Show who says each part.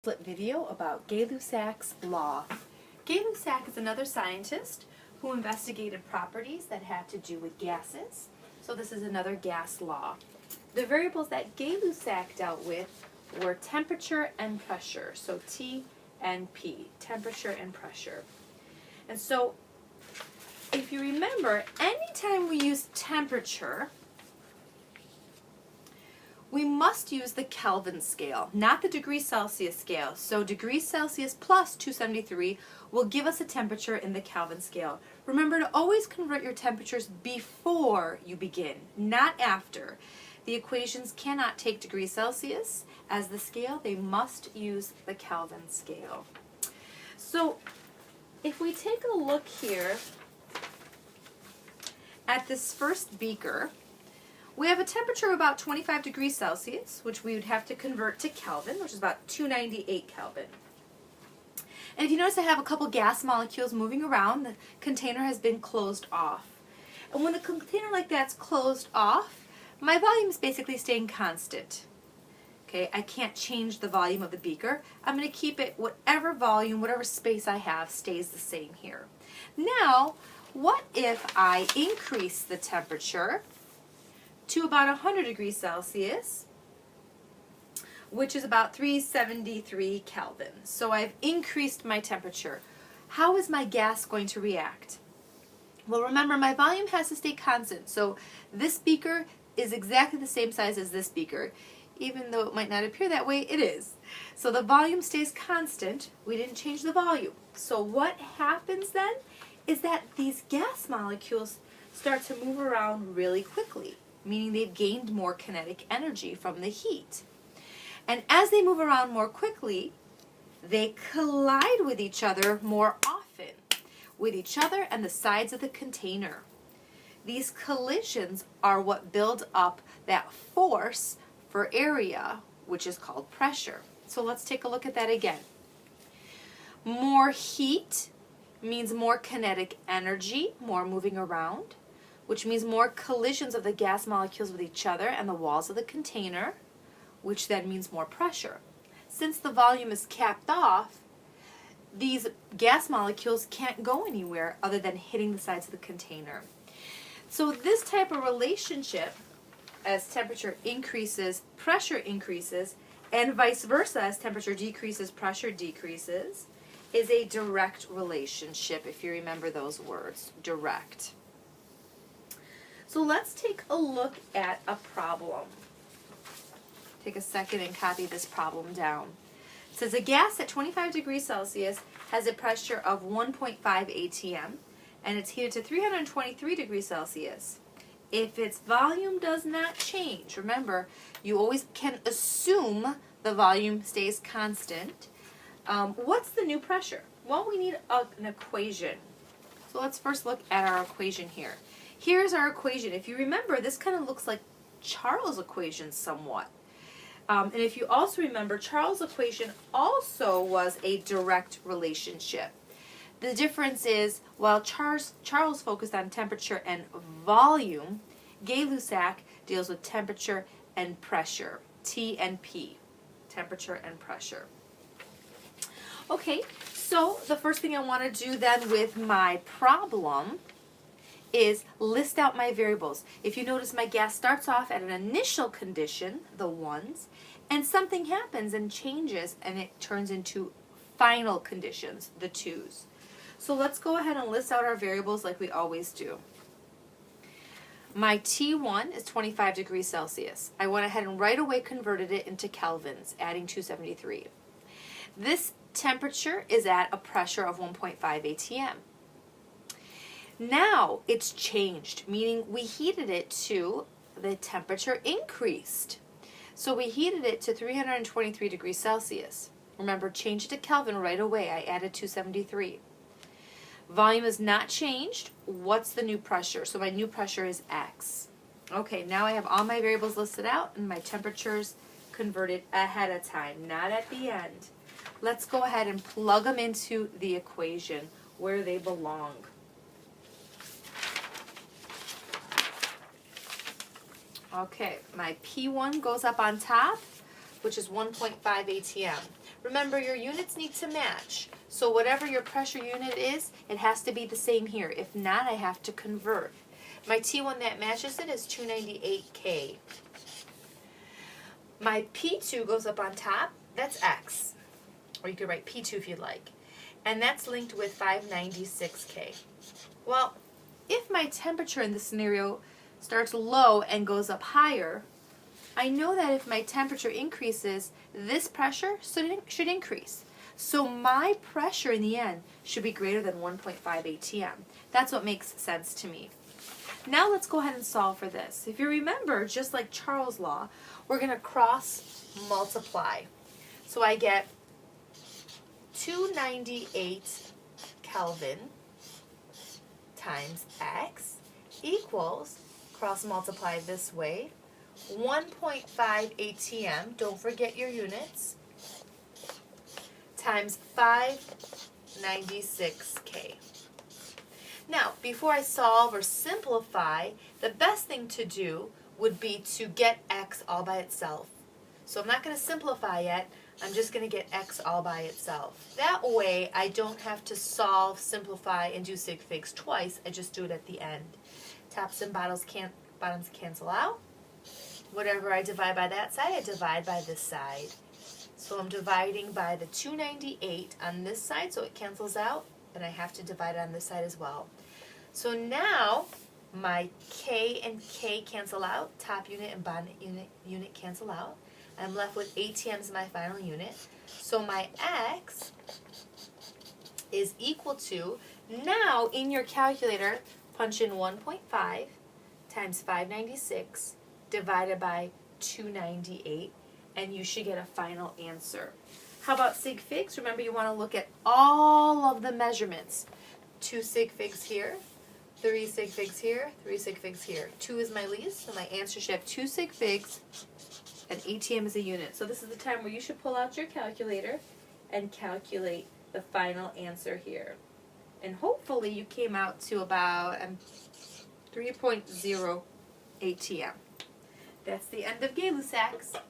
Speaker 1: Video about Gay-Lussac's law. Gay-Lussac is another scientist who investigated properties that had to do with gases. So this is another gas law. The variables that Gay-Lussac dealt with were temperature and pressure. So T and P, temperature and pressure. And so if you remember, anytime we use temperature, we must use the Kelvin scale, not the degree Celsius scale. So degrees Celsius plus 273 will give us a temperature in the Kelvin scale. Remember to always convert your temperatures before you begin, not after. The equations cannot take degrees Celsius as the scale. They must use the Kelvin scale. So if we take a look here at this first beaker, we have a temperature of about 25 degrees Celsius, which we would have to convert to Kelvin, which is about 298 Kelvin. And if you notice, I have a couple gas molecules moving around. The container has been closed off. And when the container like that's closed off, my volume is basically staying constant. Okay, I can't change the volume of the beaker. I'm going to keep it whatever volume, whatever space I have stays the same here. Now, what if I increase the temperature to about 100 degrees Celsius, which is about 373 Kelvin. So I've increased my temperature. How is my gas going to react? Well, remember, my volume has to stay constant. So this beaker is exactly the same size as this beaker. Even though it might not appear that way, it is. So the volume stays constant. We didn't change the volume. So what happens then is that these gas molecules start to move around really quickly, meaning they've gained more kinetic energy from the heat. And as they move around more quickly, they collide with each other more often, with each other and the sides of the container. These collisions are what build up that force for area, which is called pressure. So let's take a look at that again. More heat means more kinetic energy, more moving around, which means more collisions of the gas molecules with each other and the walls of the container, which then means more pressure. Since the volume is capped off, these gas molecules can't go anywhere other than hitting the sides of the container. So this type of relationship, as temperature increases, pressure increases, and vice versa, as temperature decreases, pressure decreases, is a direct relationship, if you remember those words, direct. So let's take a look at a problem. Take a second and copy this problem down. It says a gas at 25 degrees Celsius has a pressure of 1.5 atm and it's heated to 323 degrees Celsius. If its volume does not change, remember, you always can assume the volume stays constant. What's the new pressure? Well, we need an equation. So let's first look at our equation here. Here's our equation. If you remember, this kind of looks like Charles' equation somewhat. And if you also remember, Charles' equation also was a direct relationship. The difference is, while Charles focused on temperature and volume, Gay-Lussac deals with temperature and pressure, T and P, temperature and pressure. Okay, so the first thing I want to do then with my problem is list out my variables. If you notice, my gas starts off at an initial condition, the ones, and something happens and changes and it turns into final conditions, the twos. So let's go ahead and list out our variables like we always do. My T1 is 25 degrees Celsius. I went ahead and right away converted it into kelvins, adding 273. This temperature is at a pressure of 1.5 atm. Now it's changed, meaning we heated it to, the temperature increased. So we heated it to 323 degrees Celsius. Remember, change it to Kelvin right away. I added 273. Volume is not changed. What's the new pressure? So my new pressure is X. Okay, now I have all my variables listed out and my temperatures converted ahead of time, not at the end. Let's go ahead and plug them into the equation where they belong. Okay, my P1 goes up on top, which is 1.5 atm. Remember, your units need to match. So whatever your pressure unit is, it has to be the same here. If not, I have to convert. My T1 that matches it is 298K. My P2 goes up on top. That's X. Or you could write P2 if you'd like. And that's linked with 596K. Well, if my temperature in this scenario starts low and goes up higher, I know that if my temperature increases, this pressure should increase. So my pressure in the end should be greater than 1.5 atm. That's what makes sense to me. Now let's go ahead and solve for this. If you remember, just like Charles' law, we're going to cross multiply. So I get 298 Kelvin times X equals, cross multiply this way, 1.5 atm, don't forget your units, times 596K. Now, before I solve or simplify, the best thing to do would be to get X all by itself. So I'm not going to simplify yet, I'm just going to get X all by itself. That way, I don't have to solve, simplify, and do Sig Figs twice, I just do it at the end. Tops and bottoms cancel out. Whatever I divide by that side, I divide by this side. So I'm dividing by the 298 on this side, so it cancels out, and I have to divide on this side as well. So now my K and K cancel out, top unit and bottom unit cancel out. I'm left with ATM as my final unit. So my X is equal to, now in your calculator, punch in 1.5 times 596 divided by 298, and you should get a final answer. How about Sig Figs? Remember, you want to look at all of the measurements. 2 Sig Figs here, 3 Sig Figs here, 3 Sig Figs here. 2 is my least, so my answer should have 2 Sig Figs, and ATM is a unit. So this is the time where you should pull out your calculator and calculate the final answer here. And hopefully you came out to about 3.0 ATM. That's the end of Gay Lussacs.